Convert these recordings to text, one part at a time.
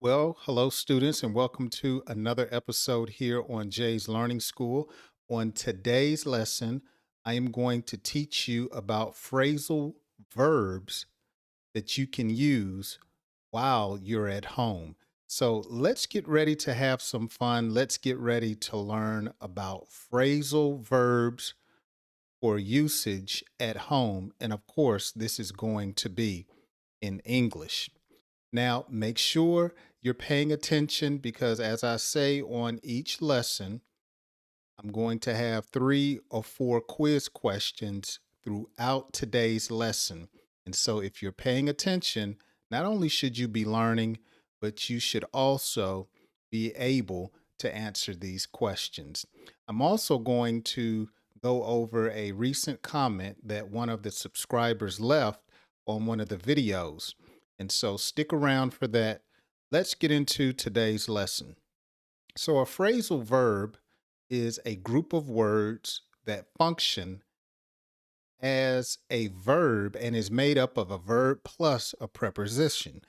Well, hello, students, and welcome to another episode here on Jay's Learning School. On today's lesson, I am going to teach you about phrasal verbs that you can use while you're at home. So let's get ready to have some fun. Let's get ready to learn about phrasal verbs for usage at home. And of course, this is going to be in English. Now, make sure you're paying attention because, as I say on each lesson, I'm going to have 3 or 4 quiz questions throughout today's lesson. And so, if you're paying attention, not only should you be learning, but you should also be able to answer these questions. I'm also going to go over a recent comment that one of the subscribers left on one of the videos. And so, stick around for that. Let's get into today's lesson. So, a phrasal verb is a group of words that function as a verb and is made up of a verb plus a preposition,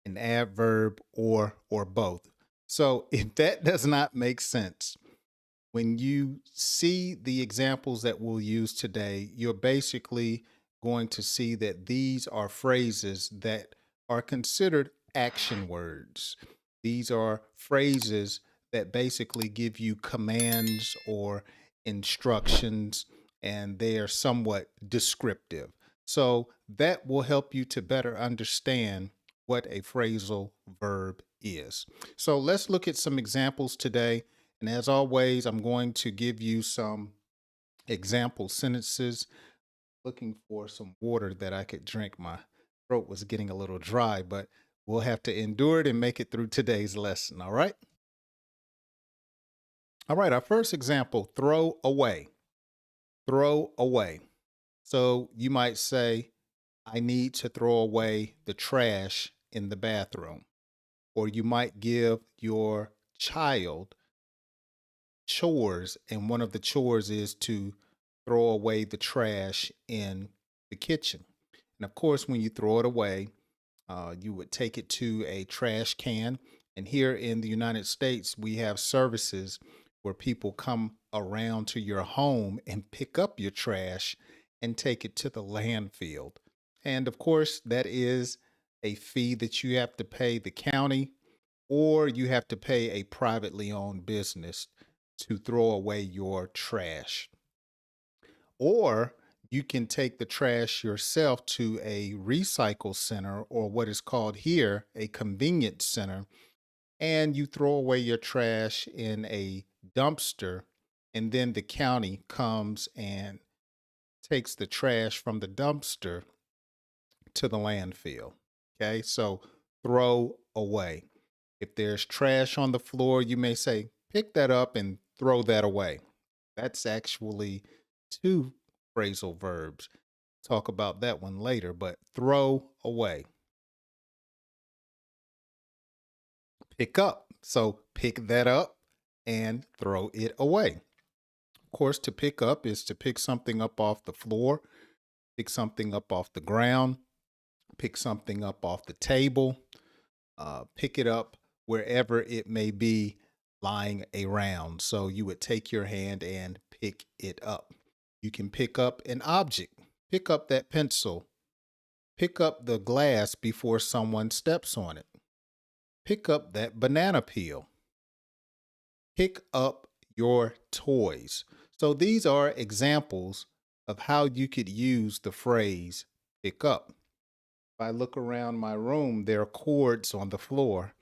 an adverb, or both. So, if that does not make sense, when you see the examples that we'll use today, you're basically going to see that these are phrases that are considered action words. These are phrases that basically give you commands or instructions, and they are somewhat descriptive. So that will help you to better understand what a phrasal verb is. So let's look at some examples today. And as always, I'm going to give you some example sentences. Looking for some water that I could drink. My throat was getting a little dry, but we'll have to endure it and make it through today's lesson. All right. All right. Our first example, throw away. Throw away. So you might say, I need to throw away the trash in the bathroom. Or you might give your child chores, and one of the chores is to throw away the trash in the kitchen. And of course, when you throw it away, you would take it to a trash can. And here in the United States, we have services where people come around to your home and pick up your trash and take it to the landfill. And of course, that is a fee that you have to pay the county, or you have to pay a privately owned business to throw away your trash. Or you can take the trash yourself to a recycle center, or what is called here a convenience center, and you throw away your trash in a dumpster, and then the county comes and takes the trash from the dumpster to the landfill. Okay, so throw away. If there's trash on the floor, you may say, pick that up and throw that away. That's actually 2 phrasal verbs. Talk about that one later, but throw away. Pick up. So pick that up and throw it away. Of course, to pick up is to pick something up off the floor, pick something up off the ground, pick something up off the table, pick it up wherever it may be lying around. So you would take your hand and pick it up. You can pick up an object, pick up that pencil, pick up the glass before someone steps on it, pick up that banana peel, pick up your toys. So these are examples of how you could use the phrase pick up. If I look around my room, there are cords on the floor.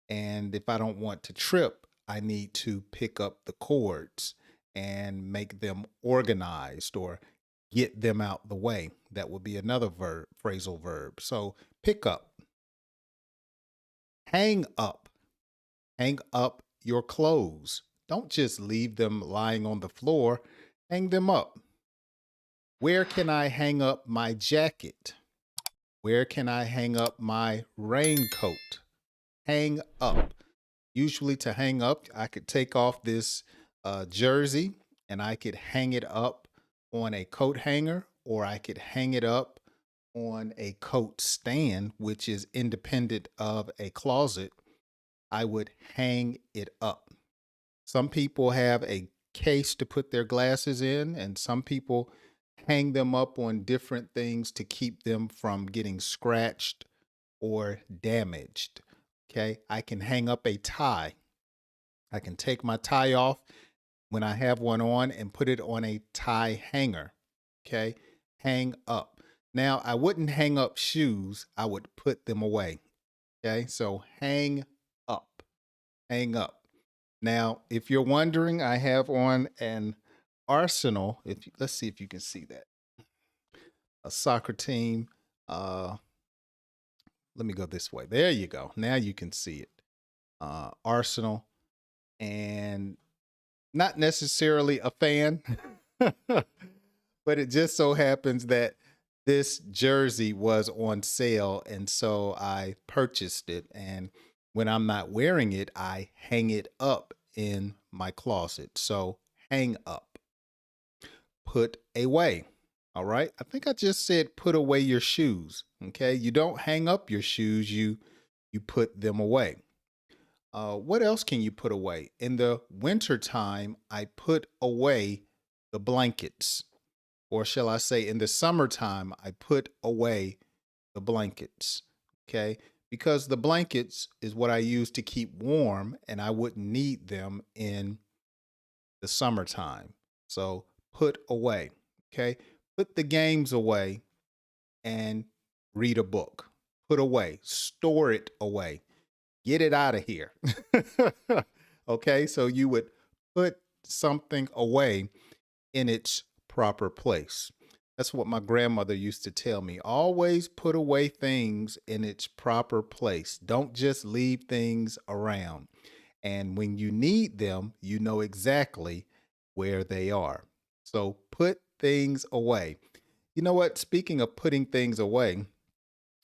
And if I don't want to trip, I need to pick up the cords and make them organized or get them out the way. That would be another verb, phrasal verb. So pick up, hang up, hang up your clothes. Don't just leave them lying on the floor, hang them up. Where can I hang up my jacket? Where can I hang up my raincoat? Hang up. Usually, to hang up, I could take off this jersey and I could hang it up on a coat hanger, or I could hang it up on a coat stand, which is independent of a closet. I would hang it up. Some people have a case to put their glasses in, and some people hang them up on different things to keep them from getting scratched or damaged. Okay, I can hang up a tie. I can take my tie off when I have one on and put it on a tie hanger. Okay, hang up. Now, I wouldn't hang up shoes, I would put them away. Okay, so hang up, hang up. Now, if you're wondering, I have on an Arsenal. If you, let's see if you can see that, a soccer team. Uh, Let me go this way. There you go. Now you can see it. Arsenal, and not necessarily a fan, but it just so happens that this jersey was on sale, and so I purchased it. And when I'm not wearing it, I hang it up in my closet. So hang up, put away. All right. I think I just said put away your shoes. Okay. You don't hang up your shoes, you put them away. What else can you put away? In the wintertime, I put away the blankets. Or shall I say, in the summertime, I put away the blankets. Okay. Because the blankets is what I use to keep warm, and I wouldn't need them in the summertime. So put away. Okay. Put the games away and read a book. Put away, store it away, get it out of here. Okay, so you would put something away in its proper place. That's what my grandmother used to tell me. Always put away things in its proper place. Don't just leave things around. And when you need them, you know exactly where they are. So put things away. You know what? Speaking of putting things away,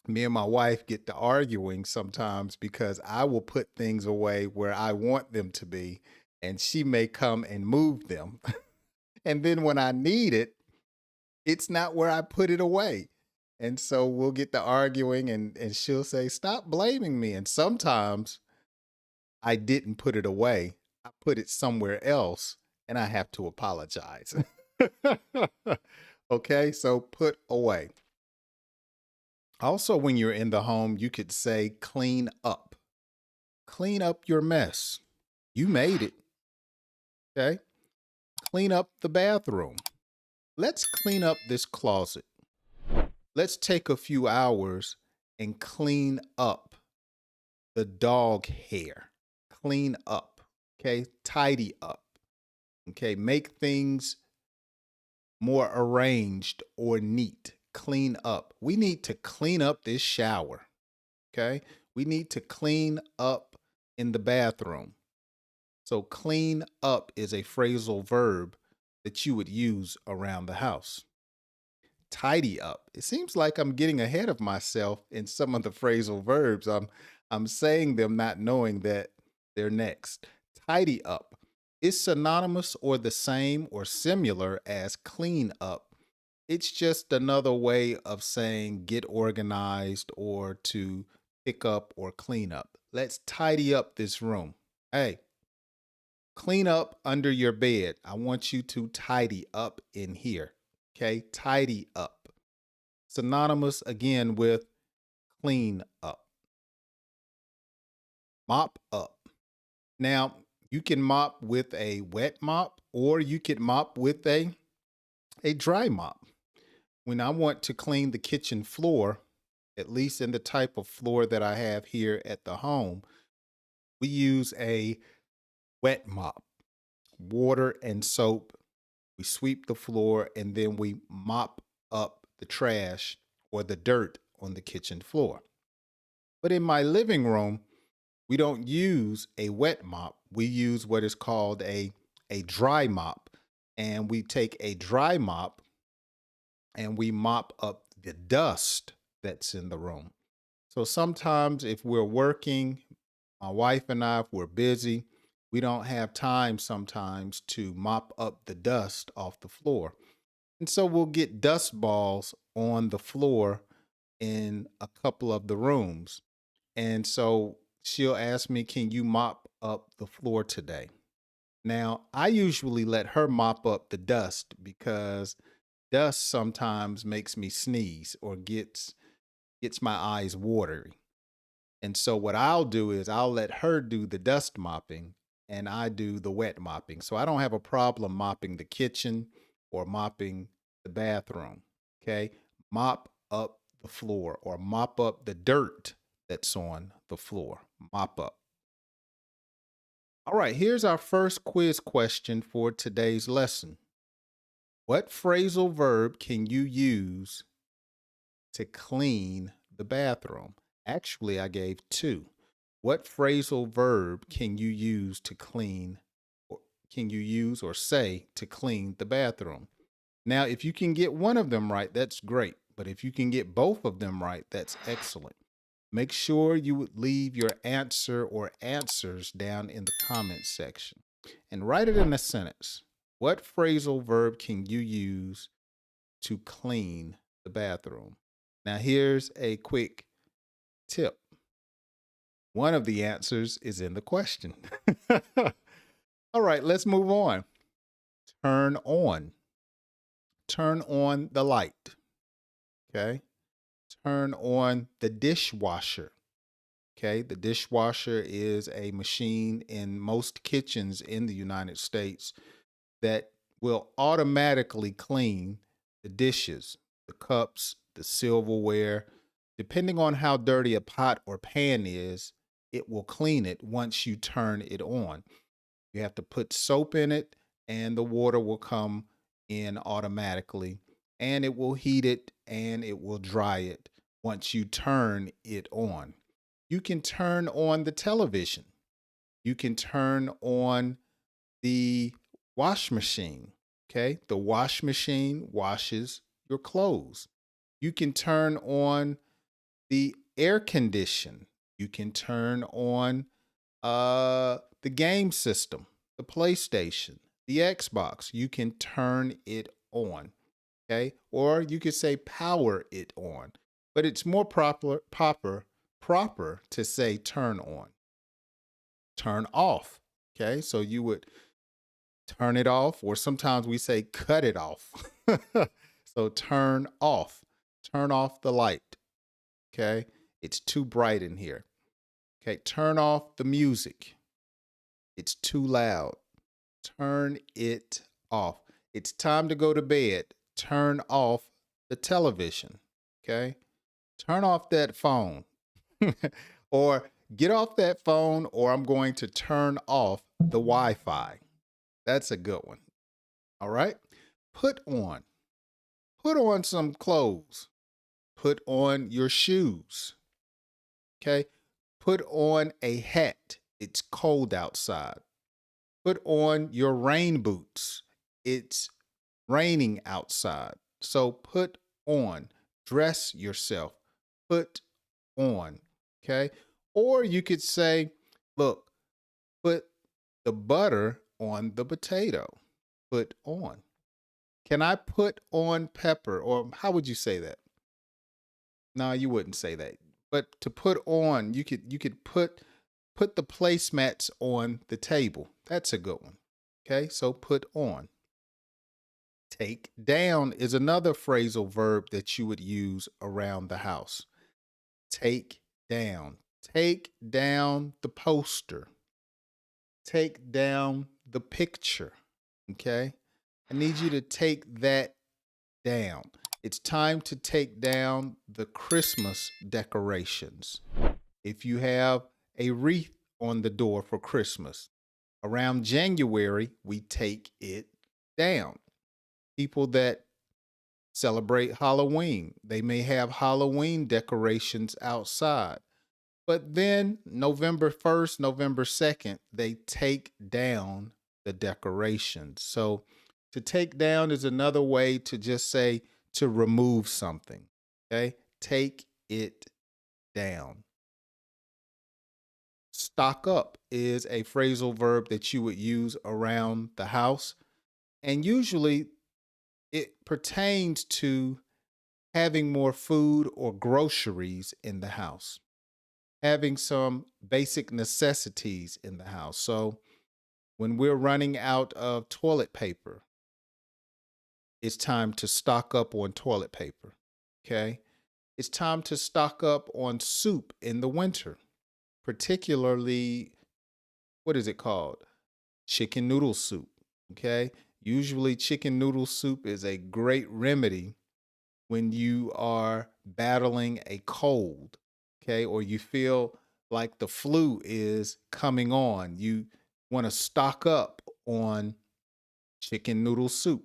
me and my wife get to arguing sometimes because I will put things away where I want them to be, and she may come and move them. And then when I need it, it's not where I put it away. And so we'll get to arguing, and she'll say, "Stop blaming me." And sometimes I didn't put it away, I put it somewhere else, and I have to apologize. Okay, so put away. Also, when you're in the home, you could say clean up. Clean up your mess. You made it. Okay. Clean up the bathroom. Let's clean up this closet. Let's take a few hours and clean up the dog hair. Clean up. Okay. Tidy up. Okay. Make things more arranged or neat. Clean up. We need to clean up this shower. Okay. We need to clean up in the bathroom. So clean up is a phrasal verb that you would use around the house. Tidy up. It seems like I'm getting ahead of myself in some of the phrasal verbs. I'm saying them not knowing that they're next. Tidy up is synonymous or the same or similar as clean up. It's just another way of saying get organized or to pick up or clean up. Let's tidy up this room. Hey, clean up under your bed. I want you to tidy up in here. Okay, tidy up. Synonymous again with clean up. Mop up. Now, you can mop with a wet mop or you can mop with a dry mop. When I want to clean the kitchen floor, at least in the type of floor that I have here at the home, we use a wet mop, water and soap. We sweep the floor and then we mop up the trash or the dirt on the kitchen floor. But in my living room, we don't use a wet mop. We use what is called a dry mop. And we take a dry mop and we mop up the dust that's in the room. So sometimes if we're working, my wife and I, if we're busy, we don't have time sometimes to mop up the dust off the floor. And so we'll get dust balls on the floor in a couple of the rooms. And so she'll ask me, "Can you mop up the floor today?" Now, I usually let her mop up the dust because dust sometimes makes me sneeze or gets my eyes watery. And so what I'll do is I'll let her do the dust mopping and I do the wet mopping. So I don't have a problem mopping the kitchen or mopping the bathroom. Okay? Mop up the floor or mop up the dirt that's on the floor. Mop up. All right, here's our first quiz question for today's lesson. What phrasal verb can you use to clean the bathroom? Actually, I gave two. What phrasal verb can you use to clean, or can you use or say to clean the bathroom? Now, if you can get one of them right, that's great. But if you can get both of them right, that's excellent. Make sure you would leave your answer or answers down in the comments section and write it in a sentence. What phrasal verb can you use to clean the bathroom? Now, here's a quick tip. One of the answers is in the question. All right, let's move on. Turn on. Turn on the light. Okay. Turn on the dishwasher. Okay. The dishwasher is a machine in most kitchens in the United States that will automatically clean the dishes, the cups, the silverware. Depending on how dirty a pot or pan is, it will clean it once you turn it on. You have to put soap in it, and the water will come in automatically, and it will heat it and it will dry it once you turn it on. You can turn on the television. You can turn on the wash machine. Okay. The wash machine washes your clothes. You can turn on the air condition. You can turn on the game system, the PlayStation, the Xbox. You can turn it on. Okay. Or you could say power it on. But it's more proper to say turn on. Turn off. Okay. So you would turn it off, or sometimes we say cut it off. So turn off. Turn off the light. Okay. It's too bright in here. Okay. Turn off the music. It's too loud. Turn it off. It's time to go to bed. Turn off the television. Okay. Turn off that phone. Or get off that phone, or I'm going to turn off the Wi Fi. That's a good one. All right. Put on. Put on some clothes. Put on your shoes. Okay. Put on a hat. It's cold outside. Put on your rain boots. It's raining outside. So put on. Dress yourself. Put on. Okay. Or you could say, look, put the butter on the potato. Put on. Can I put on pepper? Or how would you say that? No, you wouldn't say that. But to put on, you could put the placemats on the table. That's a good one. Okay, so put on. Take down is another phrasal verb that you would use around the house. Take down. Take down the poster. Take down the picture. Okay, I need you to take that down. It's time to take down the Christmas decorations. If you have a wreath on the door for Christmas, around January, we take it down. People that celebrate Halloween, they may have Halloween decorations outside. But then November 1st, November 2nd, they take down the decorations. So to take down is another way to just say to remove something. Okay. Take it down. Stock up is a phrasal verb that you would use around the house. And usually it pertains to having more food or groceries in the house. having some basic necessities in the house. So when we're running out of toilet paper, it's time to stock up on toilet paper. Okay. It's time to stock up on soup in the winter, particularly, what is it called? Chicken noodle soup. Okay. Usually, chicken noodle soup is a great remedy when you are battling a cold. Okay. Or you feel like the flu is coming on. You want to stock up on chicken noodle soup.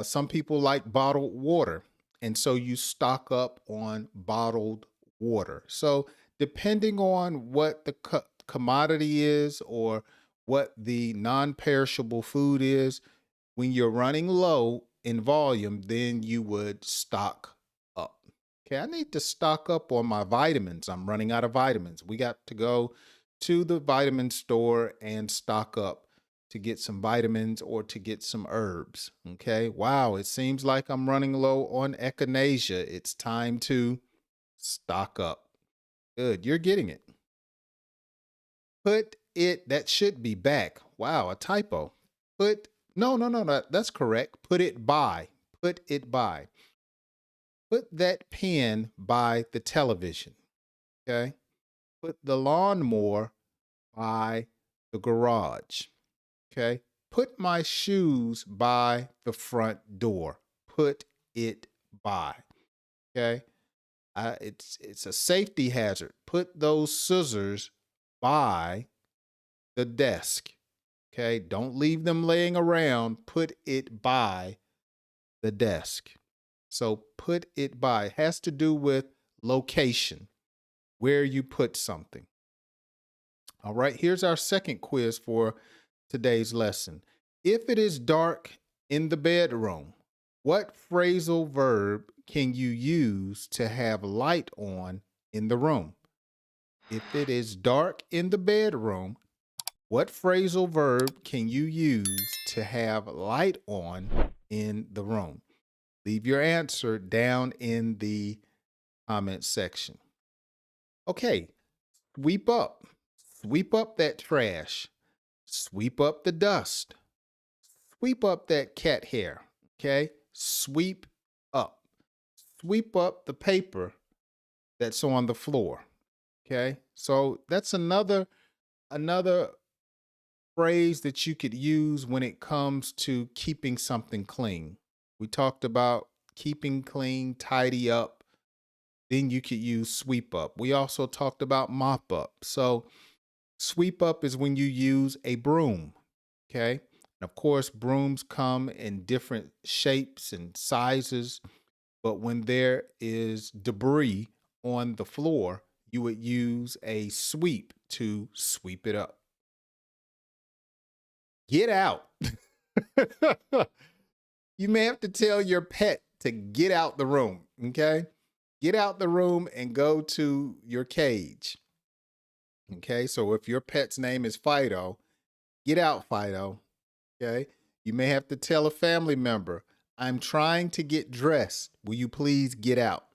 Some people like bottled water, and so you stock up on bottled water. So, depending on what the commodity is or what the non perishable food is, when you're running low in volume, then you would stock up. Okay, I need to stock up on my vitamins. I'm running out of vitamins. We got to go to the vitamin store and stock up to get some vitamins or to get some herbs. Okay, wow, it seems like I'm running low on echinacea. It's time to stock up. Good, you're getting it. Put it, that should be back. Wow, a typo. Put, no, no, no, no, that's correct. Put it by. Put it by. Put that pen by the television. Okay. Put the lawnmower by the garage. Okay. Put my shoes by the front door. Put it by. Okay. It's a safety hazard. Put those scissors by the desk. Okay. Don't leave them laying around. Put it by the desk. So put it by has to do with location, where you put something. All right. Here's our second quiz for today's lesson. If it is dark in the bedroom, what phrasal verb can you use to have light on in the room? If it is dark in the bedroom, what phrasal verb can you use to have light on in the room? Leave your answer down in the comment section. Okay, sweep up. Sweep up that trash. Sweep up the dust. Sweep up that cat hair. Okay, sweep up. Sweep up the paper that's on the floor. Okay, so that's another phrase that you could use when it comes to keeping something clean. We talked about keeping clean, tidy up. Then you could use sweep up. We also talked about mop up. So, sweep up is when you use a broom. Okay. And of course, brooms come in different shapes and sizes. But when there is debris on the floor, you would use a sweep to sweep it up. Get out. You may have to tell your pet to get out the room. Okay. Get out the room and go to your cage. Okay. So if your pet's name is Fido, get out, Fido. Okay. You may have to tell a family member, I'm trying to get dressed. Will you please get out?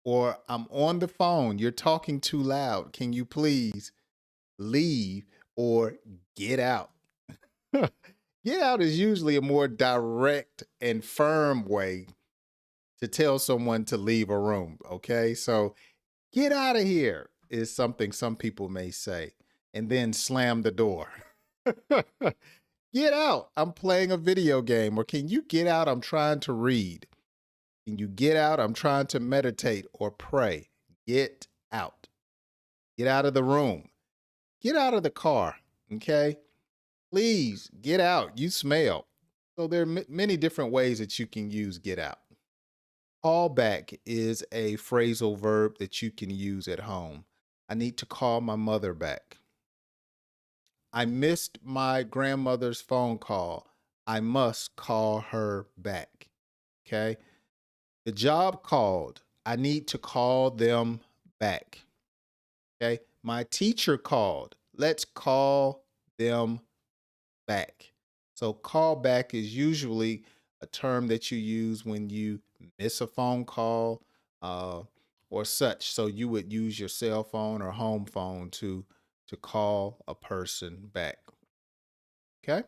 Or I'm on the phone. You're talking too loud. Can you please leave or get out? Get out is usually a more direct and firm way to tell someone to leave a room. Okay. So get out of here is something some people may say, and then slam the door. Get out. I'm playing a video game. Or can you get out? I'm trying to read. Can you get out? I'm trying to meditate or pray. Get out. Get out of the room. Get out of the car. Okay. Please get out. You smell. So there are many different ways that you can use get out. Call back is a phrasal verb that you can use at home. I need to call my mother back. I missed my grandmother's phone call. I must call her back. Okay. The job called. I need to call them back. Okay. My teacher called. Let's call them back. So, call back is usually a term that you use when you miss a phone call, uh, or such. So you would use your cell phone or home phone to call a person back. Okay?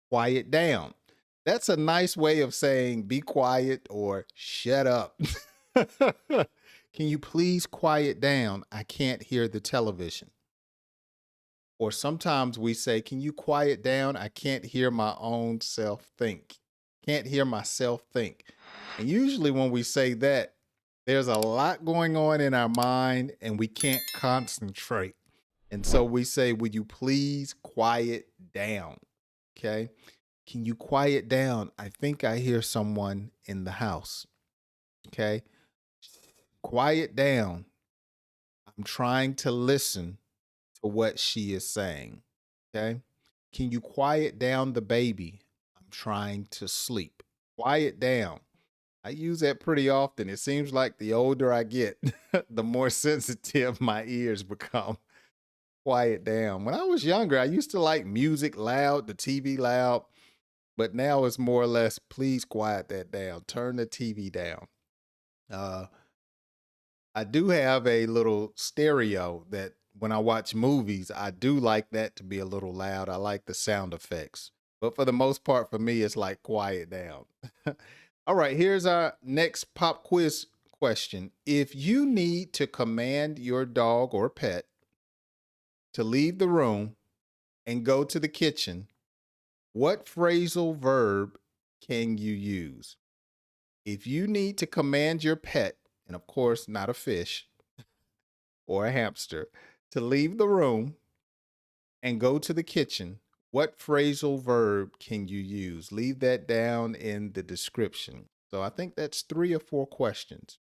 Quiet down. That's a nice way of saying be quiet or shut up. Can you please quiet down? I can't hear the television. Or sometimes we say, can you quiet down? I can't hear my own self think. Can't hear myself think. And usually when we say that, there's a lot going on in our mind and we can't concentrate. And so we say, would you please quiet down? Okay. Can you quiet down? I think I hear someone in the house. Okay. Quiet down. I'm trying to listen to what she is saying. Okay. Can you quiet down the baby? I'm trying to sleep. Quiet down. I use that pretty often. It seems like the older I get, the more sensitive my ears become. Quiet down. When I was younger, I used to like music loud, the TV loud, but now it's more or less, please quiet that down. Turn the TV down. Uh, I do have a little stereo that when I watch movies, I do like that to be a little loud. I like the sound effects. But for the most part, for me, it's like quiet down. All right, here's our next pop quiz question. If you need to command your dog or pet to leave the room and go to the kitchen, what phrasal verb can you use? If you need to command your pet, and of course, not a fish or a hamster, to leave the room and go to the kitchen, what phrasal verb can you use? Leave that down in the description. So I think that's 3 or 4 questions.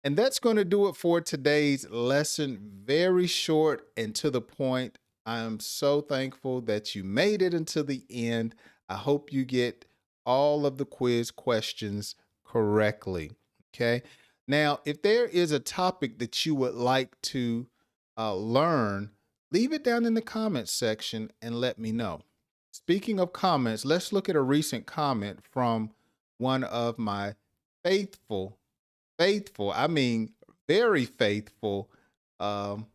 And that's going to do it for today's lesson. Very short and to the point. I'm so thankful that you made it until the end. I hope you get all of the quiz questions correctly. Okay. Now, if there is a topic that you would like to learn, leave it down in the comments section and let me know. Speaking of comments, let's look at a recent comment from one of my faithful, I mean, very faithful um,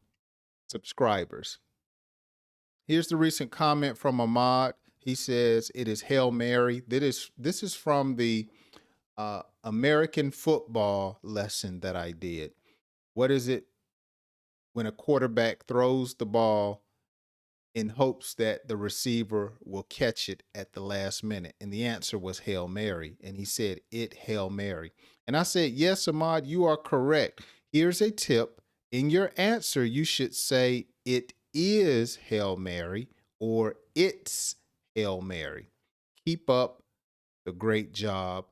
subscribers. Here's the recent comment from Ahmad. He says, it is Hail Mary. This is from the American football lesson that I did. What is it when a quarterback throws the ball in hopes that the receiver will catch it at the last minute? And the answer was Hail Mary. And he said, it Hail Mary. And I said, yes, Ahmad, you are correct. Here's a tip. In your answer, you should say, it is Hail Mary or it's Hail Mary. Keep up the great job,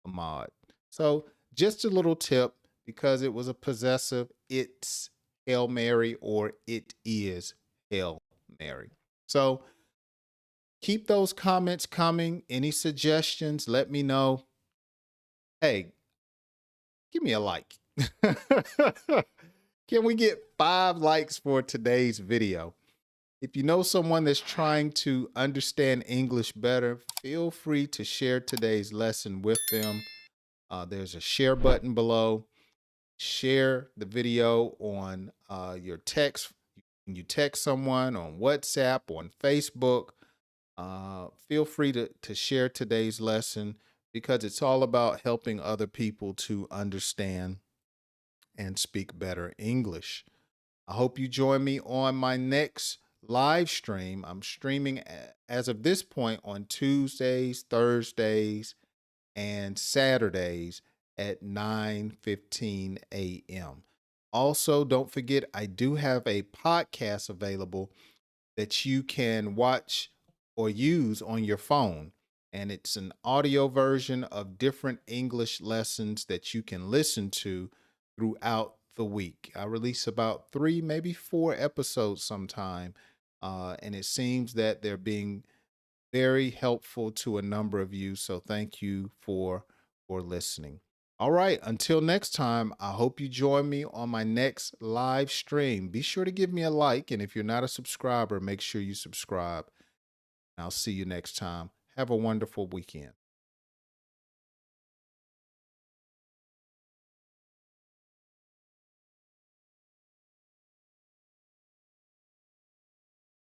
Ahmad. So just a little tip, because it was a possessive, it's Hail Mary or it is Hail Mary. So keep those comments coming. Any suggestions, let me know. Hey, give me a like. Can we get 5 likes for today's video? If you know someone that's trying to understand English better, feel free to share today's lesson with them. There's a share button below. Share the video on your text. You text someone on WhatsApp, on Facebook. Feel free to share today's lesson, because it's all about helping other people to understand and speak better English. I hope you join me on my next live stream. I'm streaming as of this point on Tuesdays, Thursdays, and Saturdays at 9:15 a.m. Also, don't forget, I do have a podcast available that you can watch or use on your phone. And it's an audio version of different English lessons that you can listen to throughout the week. I release about 3, maybe 4 episodes sometime. And it seems that they're being very helpful to a number of you. So thank you for listening. All right, until next time, I hope you join me on my next live stream. Be sure to give me a like, and if you're not a subscriber, make sure you subscribe. I'll see you next time. Have a wonderful weekend.